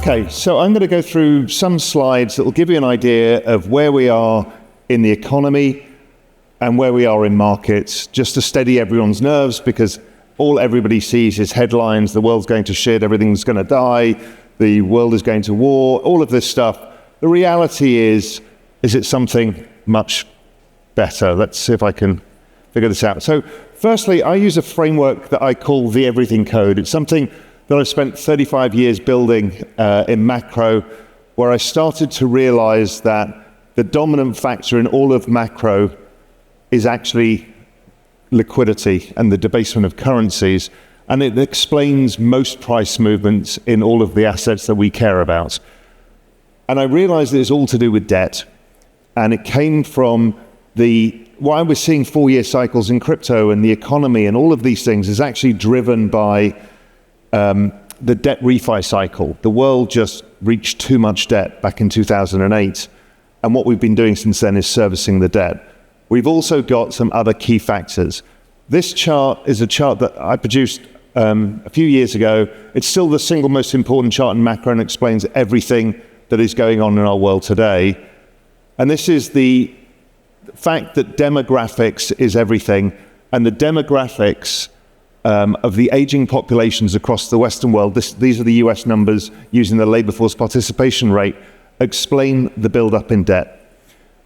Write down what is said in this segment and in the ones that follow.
Okay, so I'm going to go through some slides that will give you an idea of where we are in the economy and where we are in markets, just to steady everyone's nerves, because all everybody sees is headlines: the world's going to shit, everything's going to die, the world is going to war, all of this stuff. The reality is it something much better? Let's see if I can figure this out. So firstly, I use a framework that I call the Everything Code. It's something that I've spent 35 years building in macro, where I started to realize that the dominant factor in all of macro is actually liquidity and the debasement of currencies, and it explains most price movements in all of the assets that we care about. And I realized it's all to do with debt, and it came from why we're seeing 4-year cycles in crypto and the economy and all of these things is actually driven by the debt refi cycle. The world just reached too much debt back in 2008, and what we've been doing since then is servicing the debt. We've also got some other key factors. This chart is a chart that I produced a few years ago. It's still the single most important chart in macro and explains everything that is going on in our world today. And this is the fact that demographics is everything, and the demographics of the aging populations across the Western world, these are the US numbers using the labor force participation rate, explain the build-up in debt.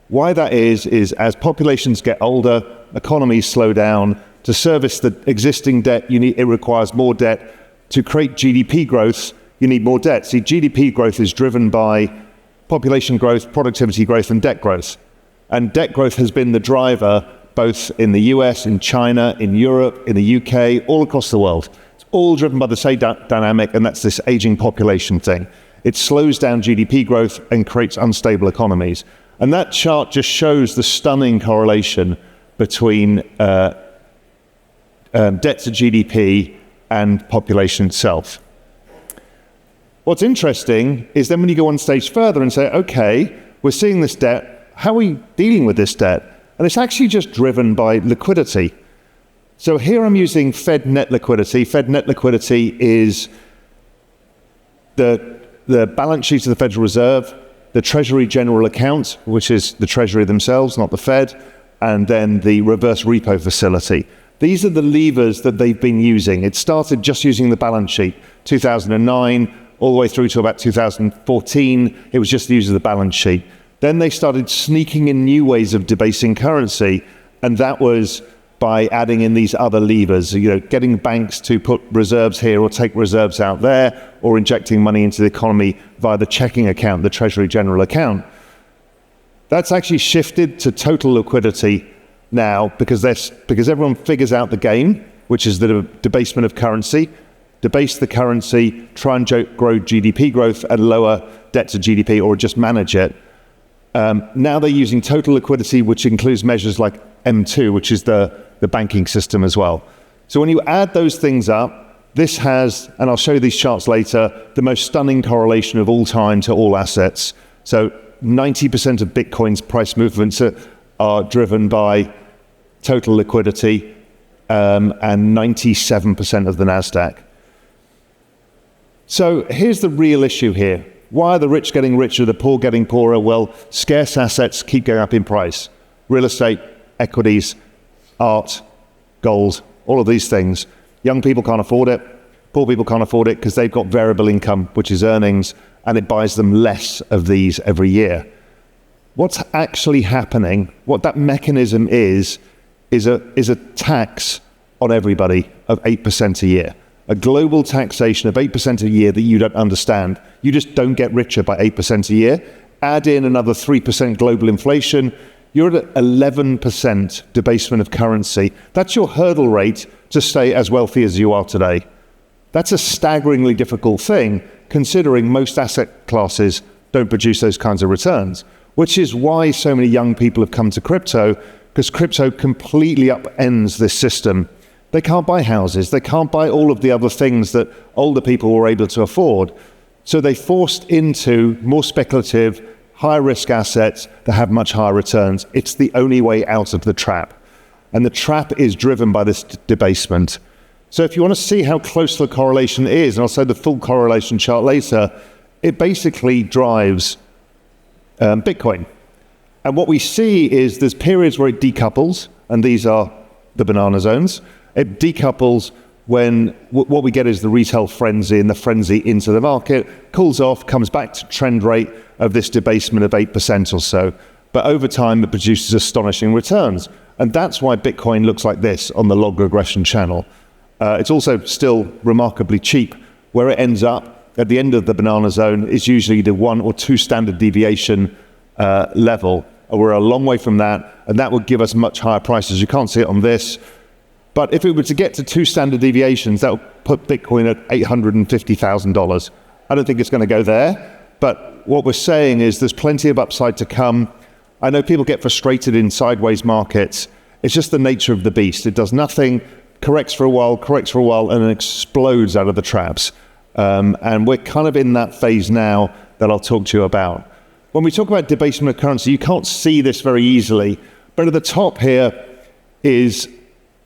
Why that is as populations get older, economies slow down. To service the existing debt, it requires more debt. To create GDP growth, you need more debt. See, GDP growth is driven by population growth, productivity growth, and debt growth. And debt growth has been the driver both in the US, in China, in Europe, in the UK, all across the world. It's all driven by the same dynamic, and that's this aging population thing. It slows down GDP growth and creates unstable economies. And that chart just shows the stunning correlation between debt to GDP and population itself. What's interesting is then when you go one stage further and say, okay, we're seeing this debt, how are we dealing with this debt? And it's actually just driven by liquidity. So here I'm using Fed net liquidity. Fed net liquidity is the balance sheet of the Federal Reserve, the Treasury General Account, which is the Treasury themselves, not the Fed, and then the reverse repo facility. These are the levers that they've been using. It started just using the balance sheet, 2009, all the way through to about 2014. It was just the use of the balance sheet. Then they started sneaking in new ways of debasing currency, and that was by adding in these other levers, getting banks to put reserves here or take reserves out there, or injecting money into the economy via the checking account, the Treasury General Account. That's actually shifted to total liquidity now because everyone figures out the game, which is the debasement of currency, debase the currency, try and grow GDP growth and lower debt to GDP, or just manage it. Now they're using total liquidity, which includes measures like M2, which is the banking system as well. So when you add those things up, this has, and I'll show you these charts later, the most stunning correlation of all time to all assets. So 90% of Bitcoin's price movements are driven by total liquidity, and 97% of the NASDAQ. So here's the real issue here. Why are the rich getting richer, the poor getting poorer? Well, scarce assets keep going up in price. Real estate, equities, art, gold, all of these things. Young people can't afford it. Poor people can't afford it because they've got variable income, which is earnings, and it buys them less of these every year. What's actually happening, what that mechanism is a tax on everybody of 8% a year. A global taxation of 8% a year that you don't understand. You just don't get richer by 8% a year. Add in another 3% global inflation, you're at 11% debasement of currency. That's your hurdle rate to stay as wealthy as you are today. That's a staggeringly difficult thing, considering most asset classes don't produce those kinds of returns, which is why so many young people have come to crypto, because crypto completely upends this system. They can't buy houses. They can't buy all of the other things that older people were able to afford. So they forced into more speculative, high risk assets that have much higher returns. It's the only way out of the trap. And the trap is driven by this debasement. So if you want to see how close the correlation is, and I'll show the full correlation chart later, it basically drives Bitcoin. And what we see is there's periods where it decouples, and these are the banana zones. It decouples when what we get is the retail frenzy, and the frenzy into the market, cools off, comes back to trend rate of this debasement of 8% or so. But over time, it produces astonishing returns. And that's why Bitcoin looks like this on the log regression channel. It's also still remarkably cheap. Where it ends up at the end of the banana zone is usually the 1 or 2 standard deviation level. We're a long way from that, and that would give us much higher prices. You can't see it on this. But if it were to get to 2 standard deviations, that would put Bitcoin at $850,000. I don't think it's going to go there, but what we're saying is there's plenty of upside to come. I know people get frustrated in sideways markets. It's just the nature of the beast. It does nothing, corrects for a while, and then explodes out of the traps. And we're kind of in that phase now that I'll talk to you about. When we talk about debasement of currency, you can't see this very easily, but at the top here is,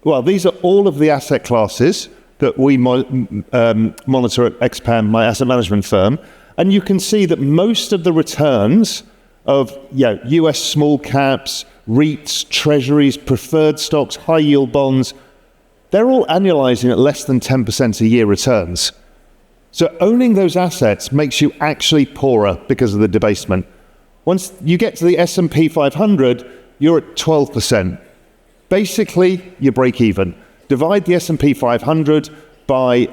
well, these are all of the asset classes that we monitor at Xpan, my asset management firm. And you can see that most of the returns of US small caps, REITs, treasuries, preferred stocks, high yield bonds, they're all annualizing at less than 10% a year returns. So owning those assets makes you actually poorer because of the debasement. Once you get to the S&P 500, you're at 12%. Basically, you break even. Divide the S&P 500 by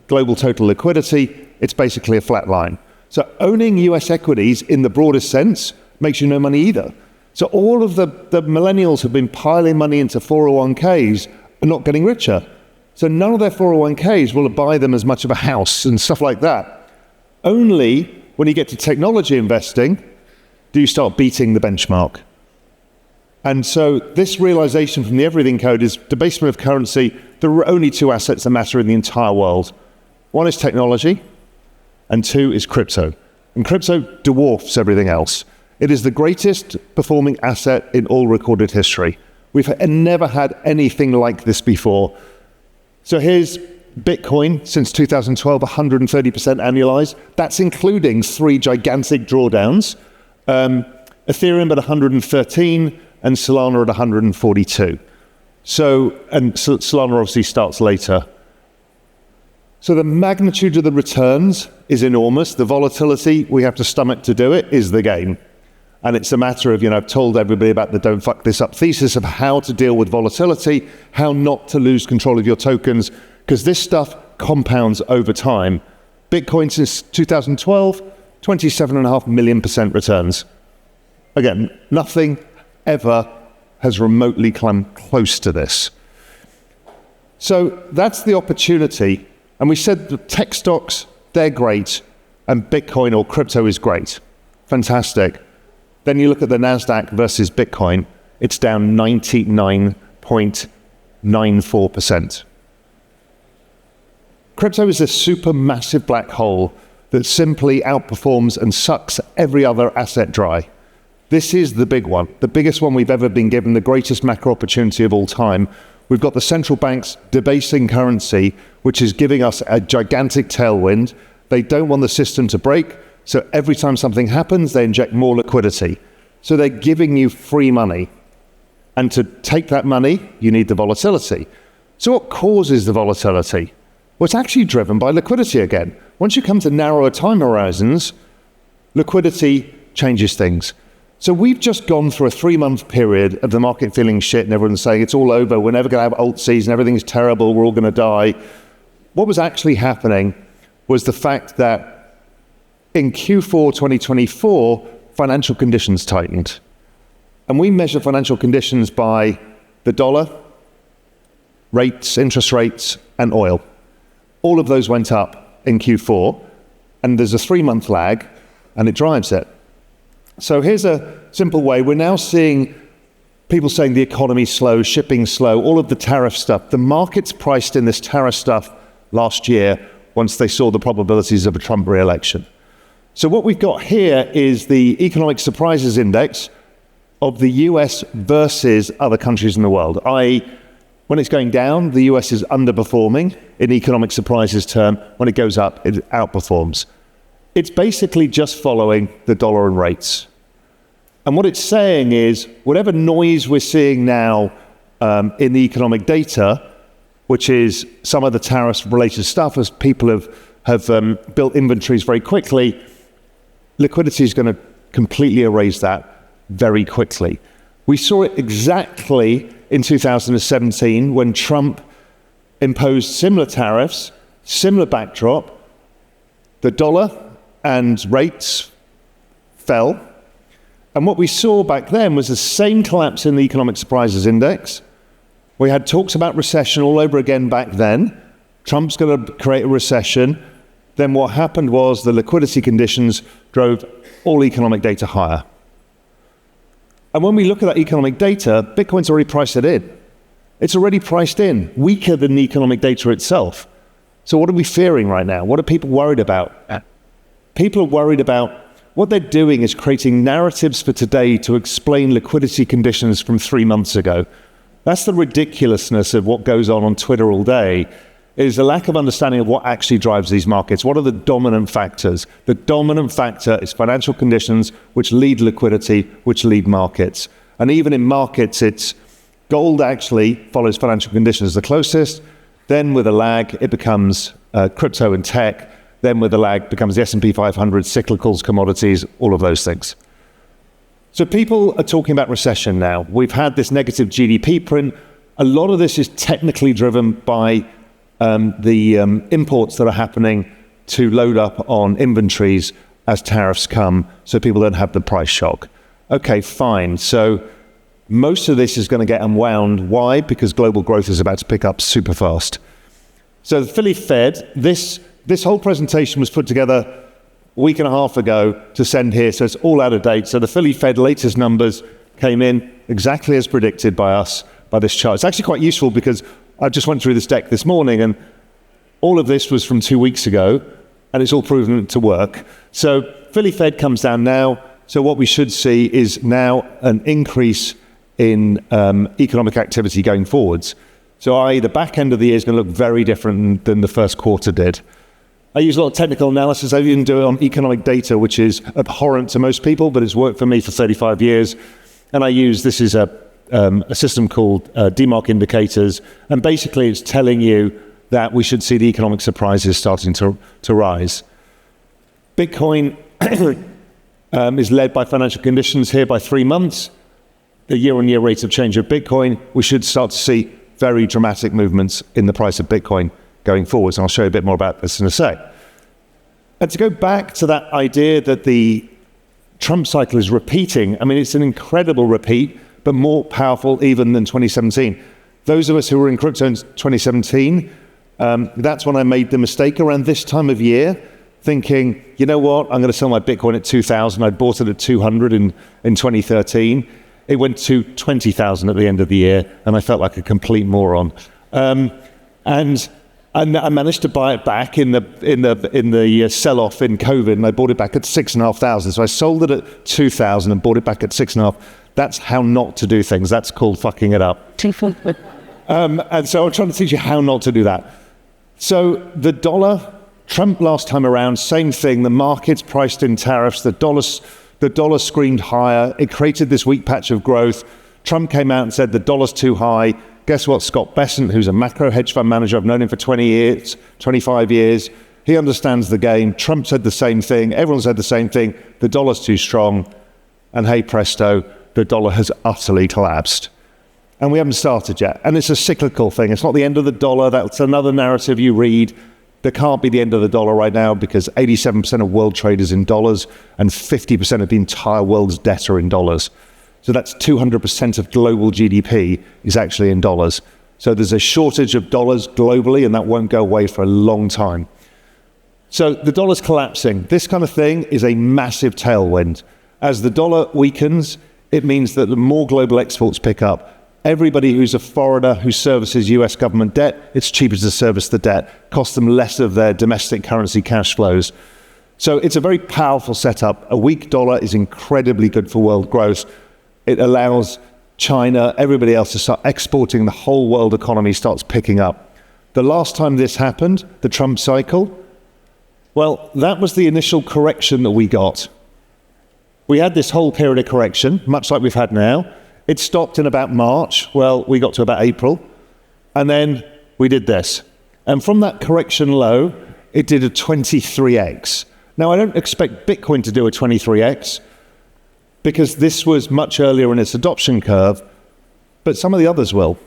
global total liquidity, it's basically a flat line. So owning US equities in the broadest sense makes you no money either. So all of the millennials have been piling money into 401ks and not getting richer. So none of their 401ks will buy them as much of a house and stuff like that. Only when you get to technology investing do you start beating the benchmark. And so this realization from the Everything Code is debasement of currency. There are only 2 assets that matter in the entire world. 1 is technology, and 2 is crypto. And crypto dwarfs everything else. It is the greatest performing asset in all recorded history. We've never had anything like this before. So here's Bitcoin since 2012, 130% annualized. That's including 3 gigantic drawdowns. Ethereum at 113 and Solana at 142. And Solana obviously starts later. So the magnitude of the returns is enormous. The volatility we have to stomach to do it is the game. And it's a matter of, I've told everybody about the don't fuck this up thesis of how to deal with volatility, how not to lose control of your tokens, because this stuff compounds over time. Bitcoin since 2012, 27.5 million % returns. Again, nothing ever has remotely come close to this. So that's the opportunity. And we said the tech stocks, they're great, and Bitcoin or crypto is great. Fantastic. Then you look at the NASDAQ versus Bitcoin, it's down 99.94%. Crypto is a super massive black hole that simply outperforms and sucks every other asset dry. This is the big one, the biggest one we've ever been given, the greatest macro opportunity of all time. We've got the central banks debasing currency, which is giving us a gigantic tailwind. They don't want the system to break, so every time something happens, they inject more liquidity. So they're giving you free money. And to take that money, you need the volatility. So what causes the volatility? Well, it's actually driven by liquidity again. Once you come to narrower time horizons, liquidity changes things. So we've just gone through a 3-month period of the market feeling shit and everyone's saying it's all over, we're never going to have alt season, everything's terrible, we're all going to die. What was actually happening was the fact that in Q4 2024, financial conditions tightened. And we measure financial conditions by the dollar, rates, interest rates, and oil. All of those went up in Q4, and there's a 3-month lag, and it drives it. So here's a simple way. We're now seeing people saying the economy's slow, shipping's slow, all of the tariff stuff. The market's priced in this tariff stuff last year once they saw the probabilities of a Trump re-election. So what we've got here is the Economic Surprises Index of the US versus other countries in the world, i.e., when it's going down, the US is underperforming in economic surprises term. When it goes up, it outperforms. it's basically just following the dollar and rates. And what it's saying is, whatever noise we're seeing now in the economic data, which is some of the tariff-related stuff as people have built inventories very quickly, liquidity is going to completely erase that very quickly. We saw it exactly in 2017 when Trump imposed similar tariffs, similar backdrop. The dollar and rates fell. And what we saw back then was the same collapse in the economic surprises index. We had talks about recession all over again back then. Trump's going to create a recession. Then what happened was the liquidity conditions drove all economic data higher. And when we look at that economic data, Bitcoin's already priced it in. It's already priced in, weaker than the economic data itself. So what are we fearing right now? What are people worried about? People are worried about what they're doing is creating narratives for today to explain liquidity conditions from 3 months ago. That's the ridiculousness of what goes on Twitter all day, is a lack of understanding of what actually drives these markets. What are the dominant factors? The dominant factor is financial conditions, which lead liquidity, which lead markets. And even in markets, it's gold actually follows financial conditions the closest. Then with a lag, it becomes crypto and tech. Then with a lag, becomes the S&P 500, cyclicals, commodities, all of those things. So people are talking about recession now. We've had this negative GDP print. A lot of this is technically driven by the imports that are happening to load up on inventories as tariffs come, so people don't have the price shock. Okay, fine. So most of this is going to get unwound. Why? Because global growth is about to pick up super fast. So the Philly Fed, this whole presentation was put together a week and a half ago to send here, so it's all out of date. So the Philly Fed latest numbers came in exactly as predicted by us, by this chart. It's actually quite useful because I just went through this deck this morning and all of this was from 2 weeks ago and it's all proven to work. So Philly Fed comes down now. So what we should see is now an increase in economic activity going forwards. So i.e. the back end of the year is going to look very different than the first quarter did. I use a lot of technical analysis. I even do it on economic data, which is abhorrent to most people, but it's worked for me for 35 years. And I use, this is a system called DMARC indicators. And basically it's telling you that we should see the economic surprises starting to rise. Bitcoin is led by financial conditions here by 3 months. The year-on-year rate of change of Bitcoin, we should start to see very dramatic movements in the price of Bitcoin going forwards. And I'll show you a bit more about this in a sec. And to go back to that idea that the Trump cycle is repeating, I mean, it's an incredible repeat, but more powerful even than 2017. Those of us who were in crypto in 2017, that's when I made the mistake around this time of year, thinking, you know what, I'm going to sell my Bitcoin at 2,000. I bought it at 200 in 2013. It went to 20,000 at the end of the year, and I felt like a complete moron. And I managed to buy it back in the sell-off in COVID, and I bought it back at 6,500. So I sold it at 2,000 and bought it back at 6,500. That's how not to do things. That's called fucking it up. And so I'm trying to teach you how not to do that. So the dollar, Trump last time around, same thing. The market's priced in tariffs. The dollar screamed higher. It created this weak patch of growth. Trump came out and said the dollar's too high. Guess what? Scott Bessent, who's a macro hedge fund manager, I've known him for 20 years, 25 years. He understands the game. Trump said the same thing. Everyone said the same thing. The dollar's too strong. And hey presto, the dollar has utterly collapsed. And we haven't started yet. And it's a cyclical thing. It's not the end of the dollar. That's another narrative you read. There can't be the end of the dollar right now because 87% of world trade is in dollars and 50% of the entire world's debt are in dollars. So that's 200% of global GDP is actually in dollars. So there's a shortage of dollars globally, and that won't go away for a long time. So the dollar's collapsing. This kind of thing is a massive tailwind. As the dollar weakens, it means that the more global exports pick up. Everybody who's a foreigner who services US government debt, it's cheaper to service the debt, costs them less of their domestic currency cash flows. So it's a very powerful setup. A weak dollar is incredibly good for world growth. It allows China, everybody else to start exporting. The whole world economy starts picking up. The last time this happened, the Trump cycle, Well, that was the initial correction that we got. We had this whole period of correction, much like we've had now. It stopped in about March. Well, we got to about April. And then we did this. And from that correction low, it did a 23x. Now, I don't expect Bitcoin to do a 23x because this was much earlier in its adoption curve, but some of the others will,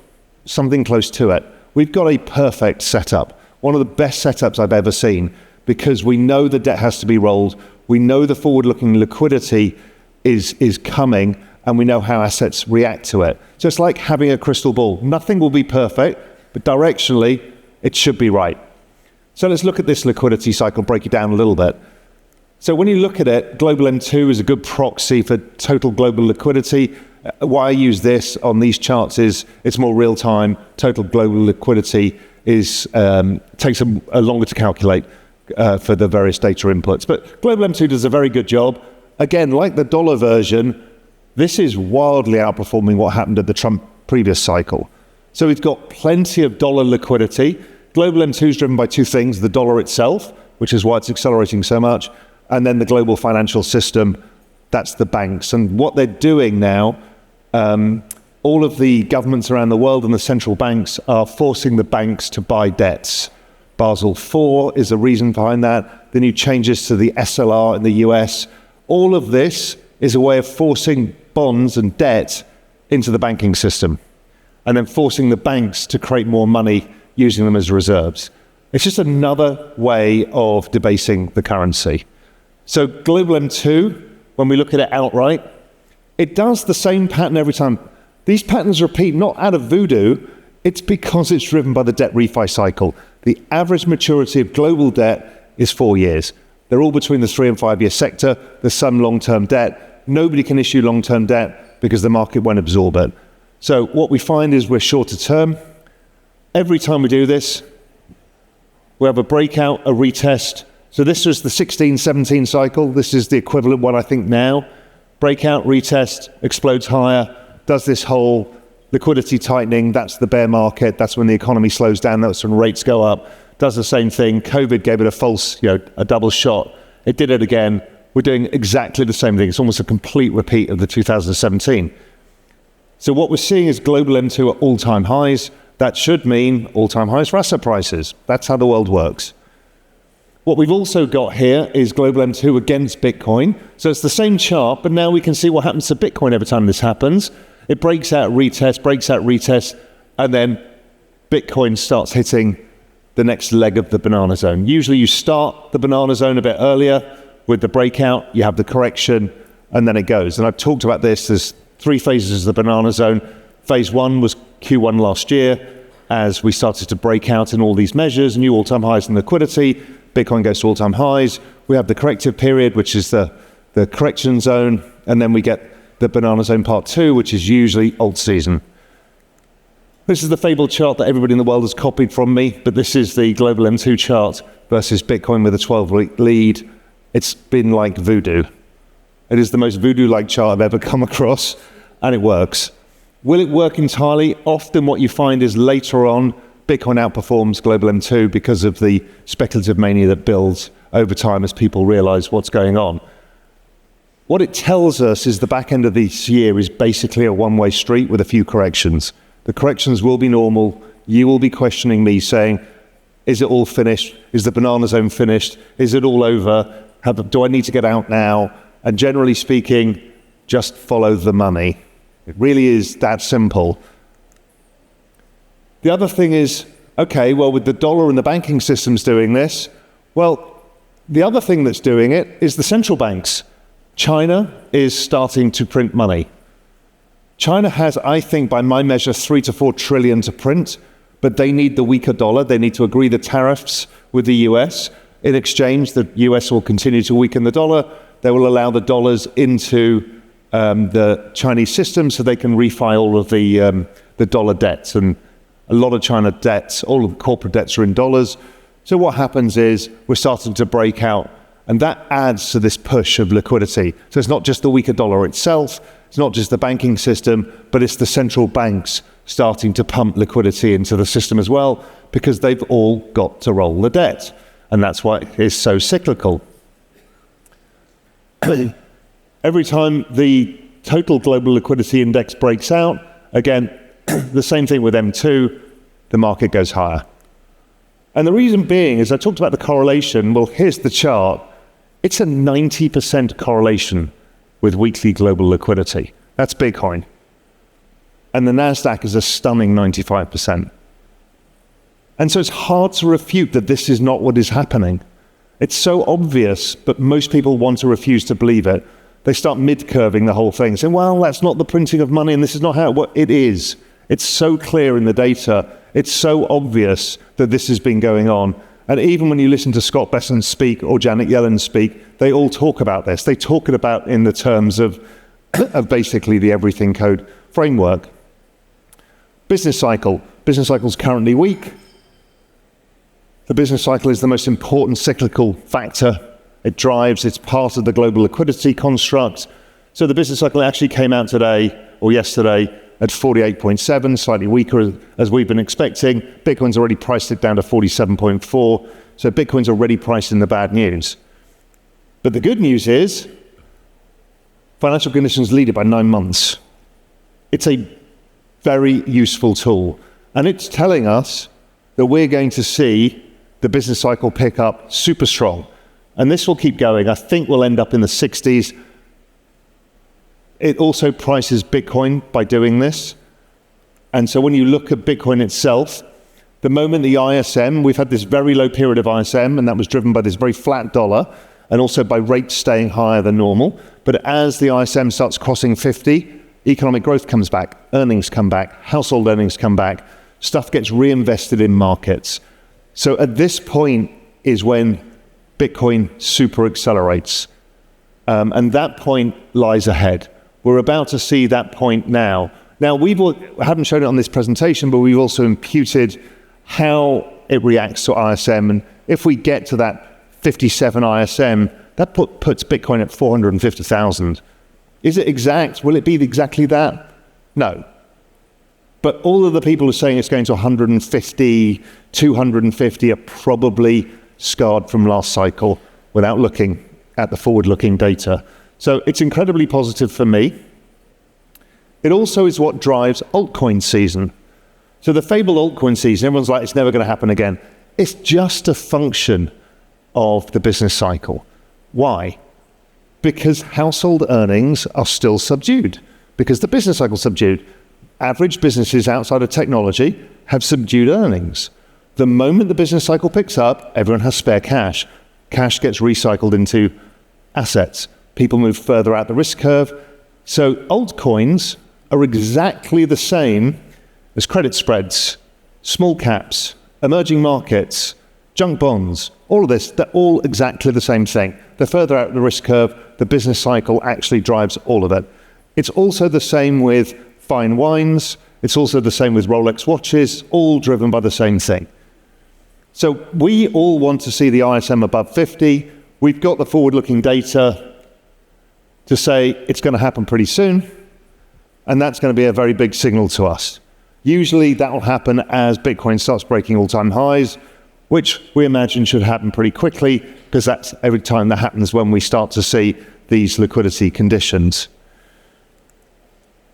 something close to it. We've got a perfect setup, one of the best setups I've ever seen, because we know the debt has to be rolled, we know the forward-looking liquidity is coming, and we know how assets react to it. So it's like having a crystal ball. Nothing will be perfect, but directionally, it should be right. So let's look at this liquidity cycle, break it down a little bit. So when you look at it, global M2 is a good proxy for total global liquidity. Why I use this on these charts is it's more real time. Total global liquidity is takes a longer to calculate for the various data inputs. But global M2 does a very good job. Again, like the dollar version, this is wildly outperforming what happened at the Trump previous cycle. So we've got plenty of dollar liquidity. Global M2 is driven by two things, the dollar itself, which is why it's accelerating so much, and then the global financial system, that's the banks. And what they're doing now, all of the governments around the world and the central banks are forcing the banks to buy debts. Basel IV is a reason behind that. The new changes to the SLR in the US. All of this is a way of forcing bonds and debt into the banking system and then forcing the banks to create more money using them as reserves. It's just another way of debasing the currency. So global M2, when we look at it outright, it does the same pattern every time. These patterns repeat not out of voodoo, it's because it's driven by the debt refi cycle. The average maturity of global debt is 4 years. They're all between the 3 and 5 year sector. There's some long-term debt. Nobody can issue long-term debt because the market won't absorb it. So what we find is we're shorter term. Every time we do this, we have a breakout, a retest. So this was the 16-17 cycle. This is the equivalent one I think now. Breakout, retest, explodes higher, does this whole liquidity tightening. That's the bear market. That's when the economy slows down. That's when rates go up. Does the same thing. COVID gave it a false, a double shot. It did it again. We're doing exactly the same thing. It's almost a complete repeat of the 2017. So what we're seeing is global M2 at all-time highs. That should mean all-time highs for asset prices. That's how the world works. What we've also got here is global M2 against Bitcoin. So it's the same chart, but now we can see what happens to Bitcoin every time this happens. It breaks out, retest, and then Bitcoin starts hitting the next leg of the banana zone. Usually you start the banana zone a bit earlier with the breakout, you have the correction, and then it goes. And I've talked about this, there's 3 phases of the banana zone. Phase 1 was Q1 last year, as we started to break out in all these measures, new all-time highs in liquidity, Bitcoin goes to all-time highs. We have the corrective period, which is the correction zone, and then we get the banana zone part 2, which is usually alt season. This is the fabled chart that everybody in the world has copied from me, but this is the global M2 chart versus Bitcoin with a 12-week lead. It's been like voodoo. It is the most voodoo-like chart I've ever come across, and it works. Will it work entirely? Often what you find is later on, Bitcoin outperforms global M2 because of the speculative mania that builds over time as people realize what's going on. What it tells us is the back end of this year is basically a one-way street with a few corrections. The corrections will be normal. You will be questioning me saying, is it all finished? Is the banana zone finished? Is it all over? Do I need to get out now? And generally speaking, just follow the money. It really is that simple. The other thing is, okay, well, with the dollar and the banking systems doing this, well, the other thing that's doing it is the central banks. China is starting to print money. China has, I think, by my measure, 3 to 4 trillion to print, but they need the weaker dollar. They need to agree the tariffs with the US. In exchange, the US will continue to weaken the dollar. They will allow the dollars into the Chinese system so they can refi all of the dollar debts. And a lot of China debts, all of the corporate debts are in dollars. So what happens is we're starting to break out, and that adds to this push of liquidity. So it's not just the weaker dollar itself, it's not just the banking system, but it's the central banks starting to pump liquidity into the system as well, because they've all got to roll the debt. and that's why it is so cyclical. Every time the total global liquidity index breaks out, again, the same thing with M2, the market goes higher. And the reason being is I talked about the correlation. Well, here's the chart. It's a 90% correlation with weekly global liquidity. That's Bitcoin. And the NASDAQ is a stunning 95%. And so it's hard to refute that this is not what is happening. It's so obvious, but most people want to refuse to believe it. They start mid-curving the whole thing, saying, well, that's not the printing of money, and this is not how it is. It's so clear in the data. It's so obvious that this has been going on. And even when you listen to Scott Bessent speak or Janet Yellen speak, they all talk about this. They talk it about in the terms of basically the everything code framework. Business cycle. Business cycle is currently weak. The business cycle is the most important cyclical factor. It drives, it's part of the global liquidity construct. So the business cycle actually came out today or yesterday at 48.7, slightly weaker as we've been expecting. Bitcoin's already priced it down to 47.4, so Bitcoin's already priced in the bad news. But the good news is, financial conditions lead it by 9 months. It's a very useful tool, and it's telling us that we're going to see the business cycle pick up super strong. And this will keep going. I think we'll end up in the 60s. It also prices Bitcoin by doing this. And so when you look at Bitcoin itself, the moment the ISM, we've had this very low period of ISM, and that was driven by this very flat dollar, and also by rates staying higher than normal. But as the ISM starts crossing 50, economic growth comes back, earnings come back, household earnings come back, stuff gets reinvested in markets. So at this point is when Bitcoin super accelerates. And that point lies ahead. We're about to see that point now. Now, we haven't shown it on this presentation, but we've also imputed how it reacts to ISM. And if we get to that 57 ISM, that puts Bitcoin at 450,000. Is it exact? Will it be exactly that? No. But all of the people who are saying it's going to 150, 250 are probably scarred from last cycle without looking at the forward-looking data. So it's incredibly positive for me. It also is what drives altcoin season. So the fabled altcoin season, everyone's like, it's never going to happen again. It's just a function of the business cycle. Why? Because household earnings are still subdued, because the business cycle is subdued. Average businesses outside of technology have subdued earnings. The moment the business cycle picks up, everyone has spare cash. Cash gets recycled into assets. People move further out the risk curve. So altcoins are exactly the same as credit spreads, small caps, emerging markets, junk bonds, all of this, they're all exactly the same thing. The further out the risk curve, the business cycle actually drives all of it. It's also the same with fine wines. It's also the same with Rolex watches, all driven by the same thing. So we all want to see the ISM above 50. We've got the forward-looking data to say it's going to happen pretty soon, and that's going to be a very big signal to us. Usually that will happen as Bitcoin starts breaking all-time highs, which we imagine should happen pretty quickly, because that's every time that happens when we start to see these liquidity conditions.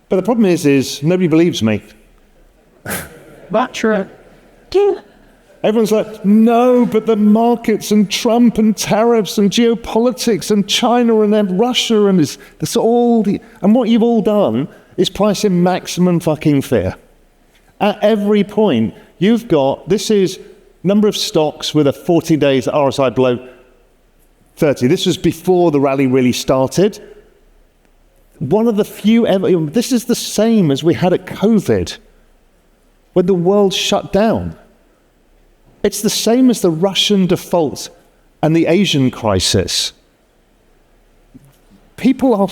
But the problem is nobody believes me. That's true. Everyone's like, no, but the markets and Trump and tariffs and geopolitics and China and then Russia and that's all and what you've all done is price in maximum fucking fear. At every point, you've got, this is number of stocks with a 40 days RSI below 30. This was before the rally really started. One of the few ever, this is the same as we had at COVID, when the world shut down. It's the same as the Russian default and the Asian crisis. People are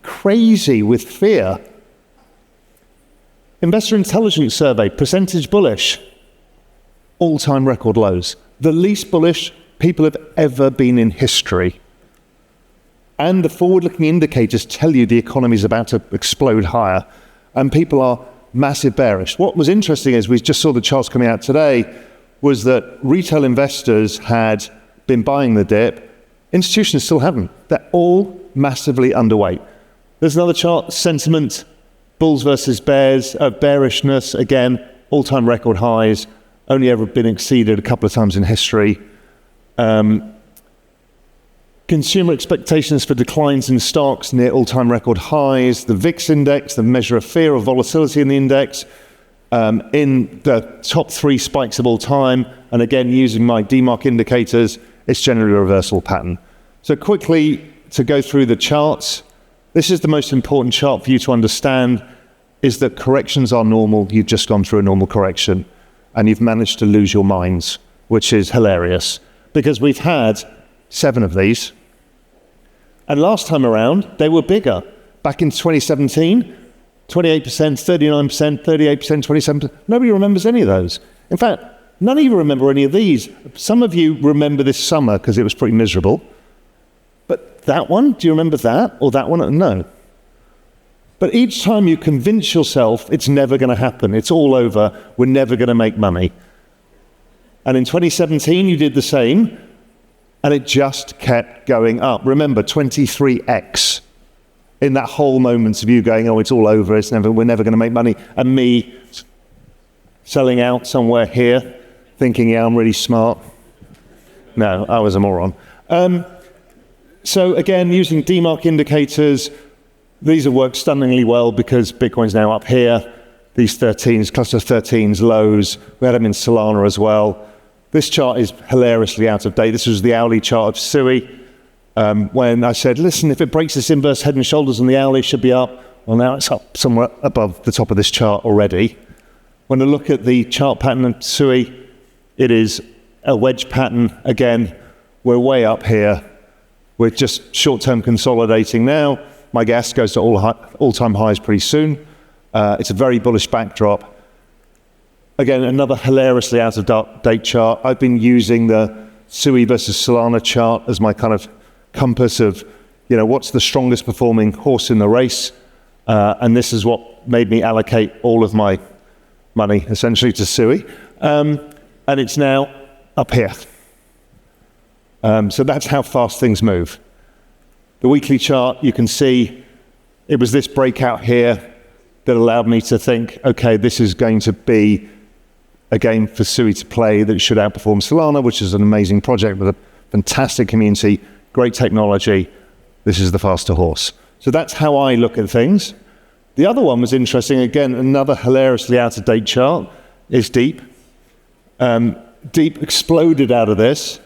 crazy with fear. Investor Intelligence Survey, percentage bullish, all-time record lows. The least bullish people have ever been in history. And the forward-looking indicators tell you the economy is about to explode higher, and people are massive bearish. What was interesting is we just saw the charts coming out today, was that retail investors had been buying the dip. Institutions still haven't. They're all massively underweight. There's another chart, sentiment, bulls versus bears, bearishness, again, all-time record highs, only ever been exceeded a couple of times in history. Consumer expectations for declines in stocks near all-time record highs. The VIX index, the measure of fear or volatility in the index, in the top 3 spikes of all time. And again, using my DMARC indicators, it's generally a reversal pattern. So quickly to go through the charts, this is the most important chart for you to understand, is that corrections are normal. You've just gone through a normal correction and you've managed to lose your minds, which is hilarious because we've had 7 of these. And last time around, they were bigger. Back in 2017, 28%, 39%, 38%, 27%. Nobody remembers any of those. In fact, none of you remember any of these. Some of you remember this summer because it was pretty miserable. But that one, do you remember that? Or that one? No. But each time you convince yourself it's never going to happen, it's all over, we're never going to make money. And in 2017, you did the same. And it just kept going up. Remember, 23x in that whole moment of you going, oh, it's all over, we're never going to make money. And me selling out somewhere here, thinking, yeah, I'm really smart. No, I was a moron. So again, using DMARC indicators, these have worked stunningly well because Bitcoin's now up here. These 13s, cluster 13s, lows. We had them in Solana as well. This chart is hilariously out of date. This was the hourly chart of Sui. When I said, listen, if it breaks this inverse head and shoulders on the hourly, it should be up. Well, now it's up somewhere above the top of this chart already. When I look at the chart pattern of Sui, it is a wedge pattern. Again, we're way up here. We're just short-term consolidating now. My guess goes to all-time highs pretty soon. It's a very bullish backdrop. Again, another hilariously out-of-date chart. I've been using the Sui versus Solana chart as my kind of compass of, what's the strongest performing horse in the race. And this is what made me allocate all of my money, essentially, to Sui. And it's now up here. So that's how fast things move. The weekly chart, you can see it was this breakout here that allowed me to think, okay, this is going to be a game for Sui to play that should outperform Solana, which is an amazing project with a fantastic community, great technology. This is the faster horse. So that's how I look at things. The other one was interesting. Again, another hilariously out-of-date chart is Deep. Deep exploded out of this.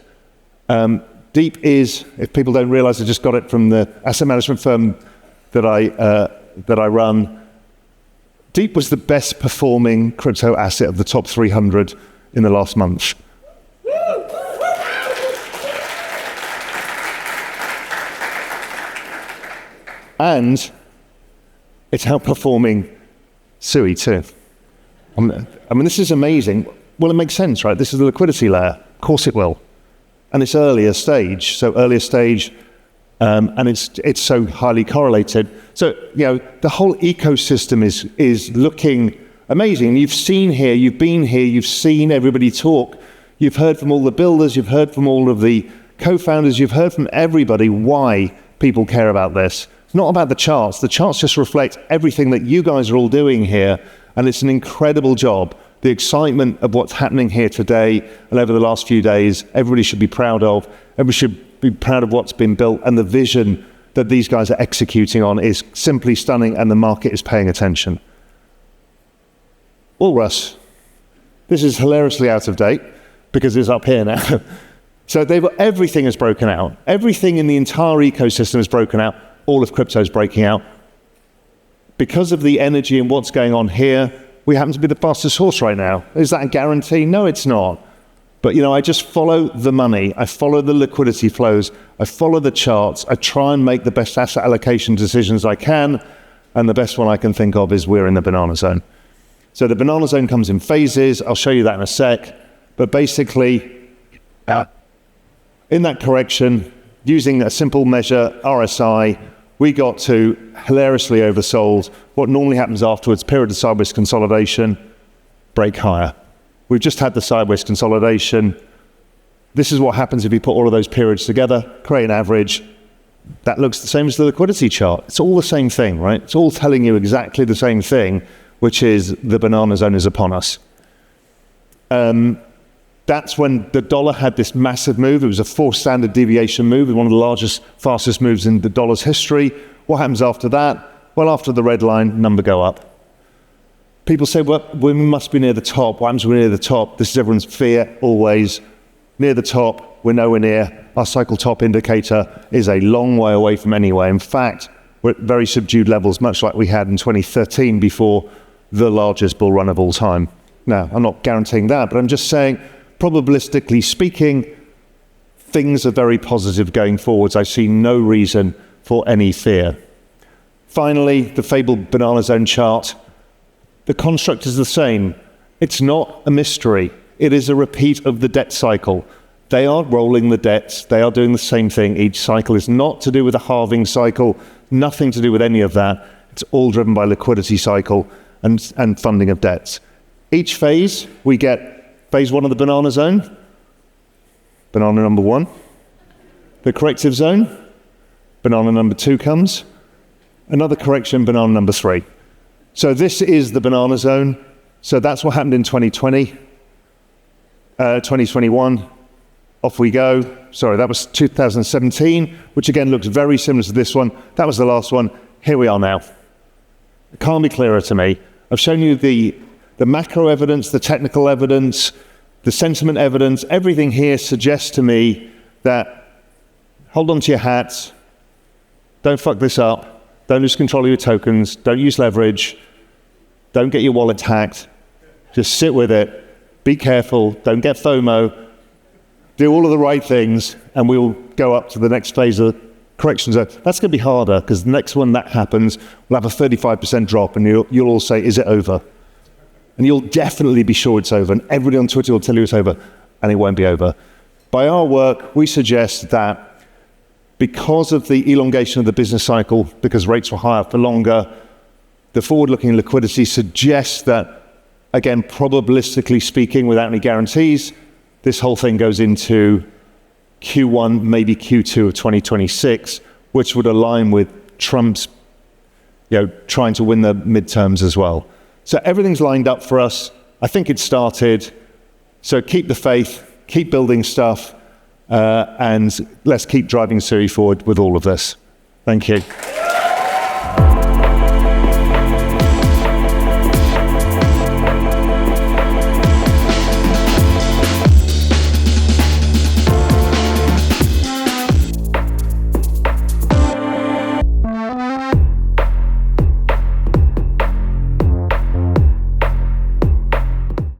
Deep is, if people don't realize, I just got it from the asset management firm that I run. Deep was the best performing crypto asset of the top 300 in the last month. And it's outperforming Sui too. I mean, this is amazing. Well, it makes sense, right? This is the liquidity layer. Of course it will. And it's earlier stage. And it's so highly correlated. So, the whole ecosystem is looking amazing. You've seen here, you've been here, you've seen everybody talk. You've heard from all the builders, you've heard from all of the co-founders, you've heard from everybody why people care about this. It's not about the charts. The charts just reflect everything that you guys are all doing here. And it's an incredible job. The excitement of what's happening here today and over the last few days, everybody should be proud of. Everybody should be proud of what's been built, and the vision that these guys are executing on is simply stunning, and the market is paying attention. Walrus. This is hilariously out of date because it's up here now. So everything is broken out. Everything in the entire ecosystem is broken out. All of crypto is breaking out. Because of the energy and what's going on here, we happen to be the fastest horse right now. Is that a guarantee? No, it's not. But, I just follow the money. I follow the liquidity flows. I follow the charts. I try and make the best asset allocation decisions I can. And the best one I can think of is we're in the banana zone. So the banana zone comes in phases. I'll show you that in a sec. But basically, in that correction, using a simple measure, RSI, we got to hilariously oversold. What normally happens afterwards, period of sideways consolidation, break higher. We've just had the sideways consolidation. This is what happens if you put all of those periods together, create an average. That looks the same as the liquidity chart. It's all the same thing, right? It's all telling you exactly the same thing, which is the banana zone is upon us. That's when the dollar had this massive move. It was a 4 standard deviation move, one of the largest, fastest moves in the dollar's history. What happens after that? Well, after the red line, number go up. People say, well, we must be near the top. What happens when we're near the top? This is everyone's fear, always. Near the top, we're nowhere near. Our cycle top indicator is a long way away from anywhere. In fact, we're at very subdued levels, much like we had in 2013 before the largest bull run of all time. Now, I'm not guaranteeing that, but I'm just saying, probabilistically speaking, things are very positive going forwards. I see no reason for any fear. Finally, the fabled banana zone chart. The construct is the same. It's not a mystery. It is a repeat of the debt cycle. They are rolling the debts. They are doing the same thing. Each cycle is not to do with a halving cycle, nothing to do with any of that. It's all driven by liquidity cycle and funding of debts. Each phase, we get phase 1 of the banana zone, banana number 1. The corrective zone, banana number 2 comes. Another correction, banana number 3. So this is the banana zone. So that's what happened in 2020, 2021. Off we go. Sorry, that was 2017, which again looks very similar to this one. That was the last one. Here we are now. It can't be clearer to me. I've shown you the macro evidence, the technical evidence, the sentiment evidence. Everything here suggests to me that hold on to your hats, don't fuck this up, don't lose control of your tokens, don't use leverage, don't get your wallet hacked, just sit with it, be careful, don't get FOMO, do all of the right things, and we'll go up to the next phase of correction zone. That's going to be harder, because the next one that happens, we'll have a 35% drop, and you'll all say, is it over? And you'll definitely be sure it's over, and everybody on Twitter will tell you it's over, and it won't be over. By our work, we suggest that because of the elongation of the business cycle, because rates were higher for longer, the forward-looking liquidity suggests that, again, probabilistically speaking, without any guarantees, this whole thing goes into Q1, maybe Q2 of 2026, which would align with Trump's, trying to win the midterms as well. So everything's lined up for us. I think it started. So keep the faith, keep building stuff, and let's keep driving Sui forward with all of this. Thank you.